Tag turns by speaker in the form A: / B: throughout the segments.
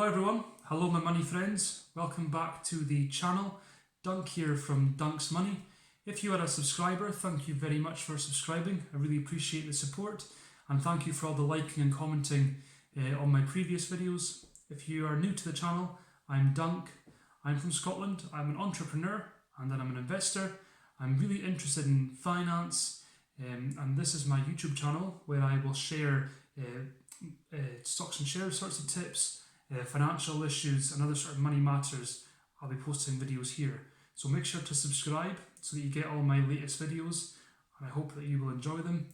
A: everyone, hello my money friends, welcome back to the channel. Dunk here from Dunk's Money. If you are a subscriber, thank you very much for subscribing. I really appreciate the support, and thank you for all the liking and commenting on my previous videos. If you are new to the channel, I'm Dunk. I'm from Scotland. I'm an entrepreneur and then I'm an investor. I'm really interested in finance, and this is my YouTube channel where I will share stocks and shares sorts of tips, financial issues and other sort of money matters. I'll be posting videos here, so make sure to subscribe so that you get all my latest videos, and I hope that you will enjoy them.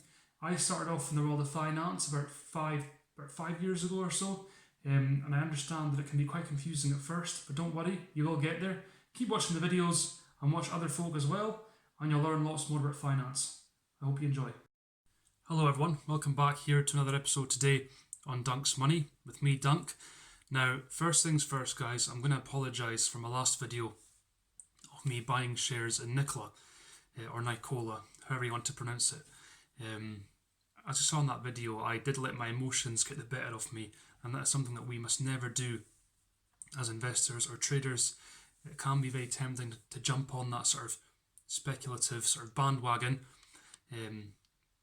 A: I started off in the world of finance about five years ago or so, and I understand that it can be quite confusing at first, but don't worry, you will get there. Keep watching the videos and watch other folk as well, and you'll learn lots more about finance. I hope you enjoy. Hello everyone, welcome back here to another episode today on Dunk's Money with me, Dunk. Now, first things first guys, I'm going to apologise for my last video of me buying shares in NIKOLA, or NIKOLA, however you want to pronounce it. As you saw in that video, I did let my emotions get the better of me, and that is something that we must never do as investors or traders. It can be very tempting to jump on that sort of speculative sort of bandwagon,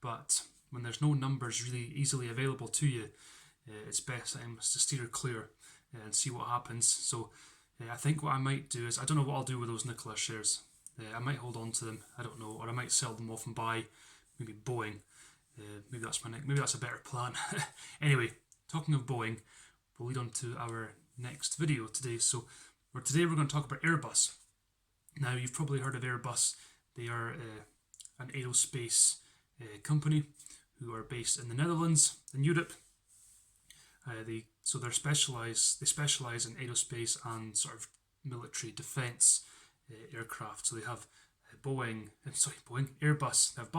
A: but when there's no numbers really easily available to you, it's best to steer clear and see what happens. So I think what I might do is, I don't know what I'll do with those NIKOLA shares. I might hold on to them, I don't know, or I might sell them off and buy maybe Boeing. Maybe that's a better plan. Anyway, talking of Boeing, we'll lead on to our next video today. So today we're going to talk about Airbus. Now, you've probably heard of Airbus. They are an aerospace company who are based in the Netherlands in Europe. They specialise in aerospace and sort of military defence aircraft. So they have Airbus. They have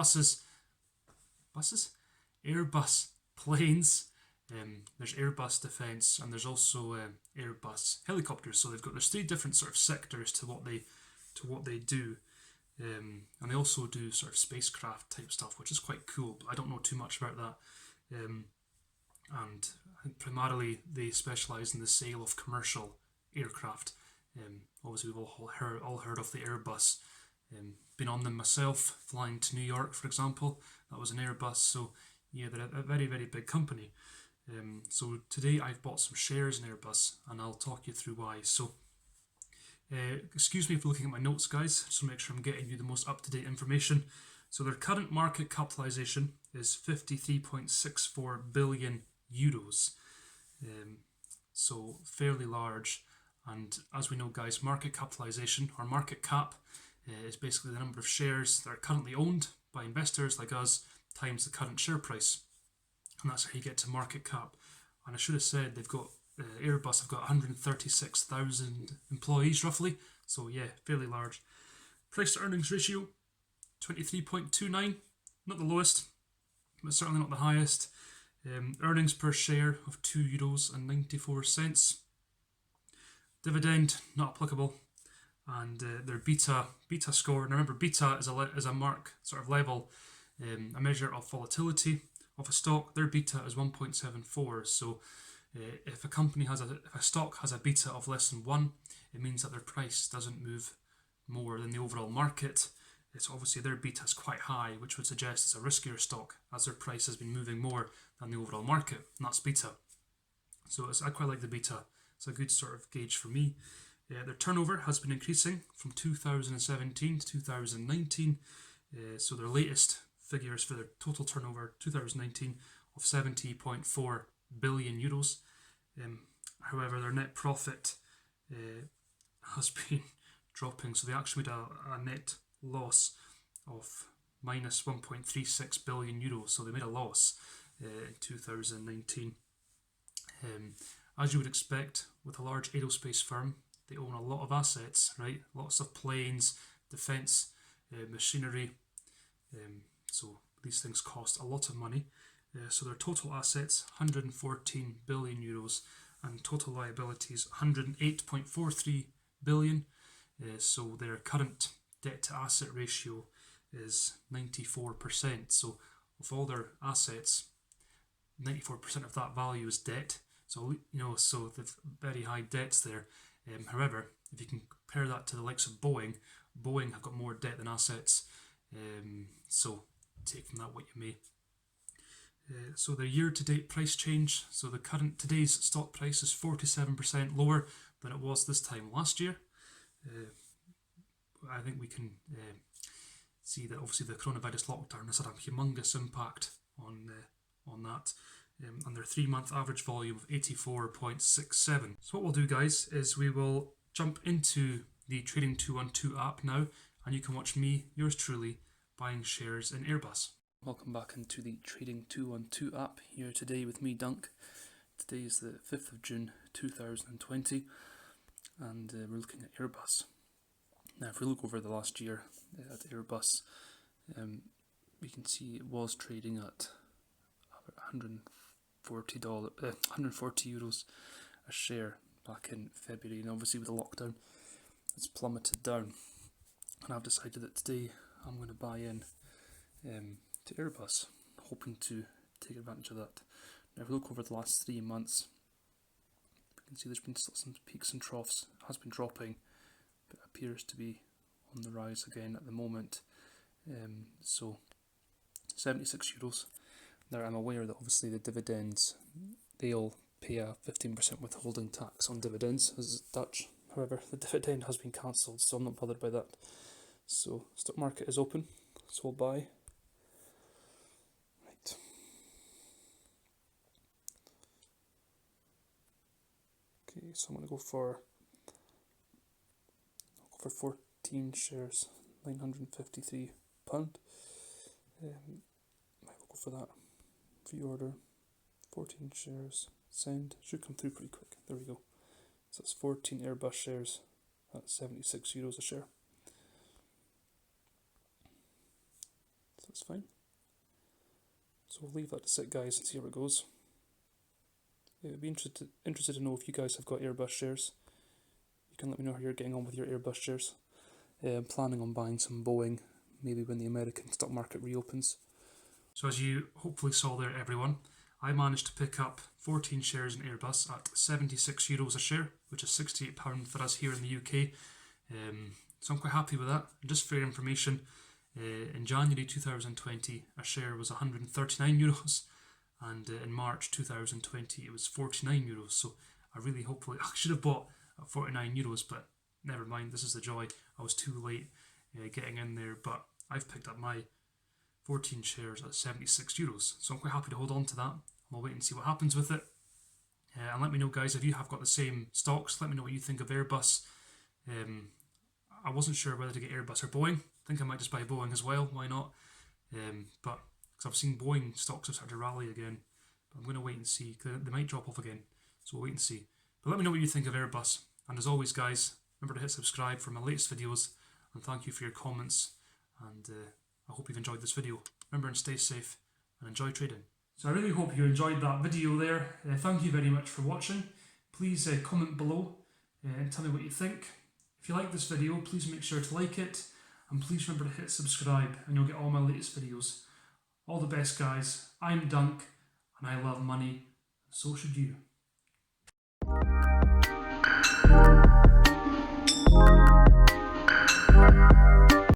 A: Airbus planes. There's Airbus defence, and there's also Airbus helicopters. So there's three different sort of sectors to what they do, and they also do sort of spacecraft type stuff, which is quite cool. But I don't know too much about that. And I think primarily they specialise in the sale of commercial aircraft. Obviously, we've all heard of the Airbus. Been on them myself, flying to New York, for example. That was an Airbus. So yeah, they're a very, very big company. So today I've bought some shares in Airbus, and I'll talk you through why. So excuse me for looking at my notes, guys, just to make sure I'm getting you the most up-to-date information. So their current market capitalisation is 53.64 billion euros. So fairly large. And as we know, guys, market capitalisation, or market cap, is basically the number of shares that are currently owned by investors like us times the current share price. And that's how you get to market cap. And I should have said they've got Airbus have got 136,000 employees roughly. So yeah, fairly large. Price to earnings ratio 23.29, not the lowest, but certainly not the highest. Earnings per share of €2.94. Dividend not applicable, and their beta score. And remember, beta is a mark sort of level, a measure of volatility of a stock. Their beta is 1.74. So if a stock has a beta of less than 1, it means that their price doesn't move more than the overall market. It's obviously their beta is quite high, which would suggest it's a riskier stock, as their price has been moving more than the overall market, and that's beta. So I quite like the beta. It's a good sort of gauge for me. Their turnover has been increasing from 2017 to 2019. So their latest figures for their total turnover 2019 of 70.4 billion euros. However, their net profit has been dropping, so they actually made a net loss of minus 1.36 billion euros. So they made a loss in 2019. As you would expect with a large aerospace firm, they own a lot of assets, right? Lots of planes, defence, machinery. So these things cost a lot of money. So their total assets 114 billion euros, and total liabilities 108.43 billion. So their current debt to asset ratio is 94%. So of all their assets, 94% of that value is debt. So, so they've very high debts there. However, if you can compare that to the likes of Boeing, Boeing have got more debt than assets. So take from that what you may. So the year-to-date price change. So today's stock price is 47% lower than it was this time last year. I think we can see that obviously the coronavirus lockdown has had a humongous impact on that. And their 3-month average volume of 84.67. So what we'll do, guys, is we will jump into the Trading 212 app now, and you can watch me, yours truly, buying shares in Airbus. Welcome back into the Trading 212 app here today with me, Dunk. Today is the 5th of June 2020, and we're looking at Airbus. Now, if we look over the last year at Airbus, we can see it was trading at €140 a share back in February, and obviously with the lockdown it's plummeted down, and I've decided that today I'm going to buy in to Airbus, hoping to take advantage of that. Now if we look over the last 3 months, we can see there's been some peaks and troughs. It has been dropping, but it appears to be on the rise again at the moment. So €76. Now I'm aware that obviously the dividends, they'll pay a 15% withholding tax on dividends as Dutch. However, the dividend has been cancelled, so I'm not bothered by that. So stock market is open, so we'll buy. Right. Okay, so I'm going to go for 14 shares, £953. Might go for that. Pre-order, 14 shares, send, should come through pretty quick. There we go. So that's 14 Airbus shares at €76 a share. So that's fine. So we'll leave that to sit, guys, and see how it goes. I'd be interested to know if you guys have got Airbus shares. You can let me know how you're getting on with your Airbus shares. I'm planning on buying some Boeing, maybe when the American stock market reopens. So as you hopefully saw there, everyone, I managed to pick up 14 shares in Airbus at €76 a share, which is £68 for us here in the UK. So I'm quite happy with that. And just for your information, in January 2020, a share was €139, and in March 2020 it was €49. So I should have bought at €49, but never mind, this is the joy. I was too late getting in there, but I've picked up my 14 shares at €76, so I'm quite happy to hold on to that. I'll wait and see what happens with it. And let me know, guys, if you have got the same stocks. Let me know what you think of Airbus. I wasn't sure whether to get Airbus or Boeing. I think I might just buy Boeing as well. Why not? But because I've seen Boeing stocks have started to rally again, but I'm going to wait and see. They might drop off again, so we'll wait and see. But let me know what you think of Airbus. And as always, guys, remember to hit subscribe for my latest videos. And thank you for your comments. And I hope you've enjoyed this video. Remember, and stay safe and enjoy trading. So I really hope you enjoyed that video there. Thank you very much for watching. Please comment below and tell me what you think. If you like this video, please make sure to like it. And please remember to hit subscribe and you'll get all my latest videos. All the best, guys. I'm Dunk and I love money. So should you.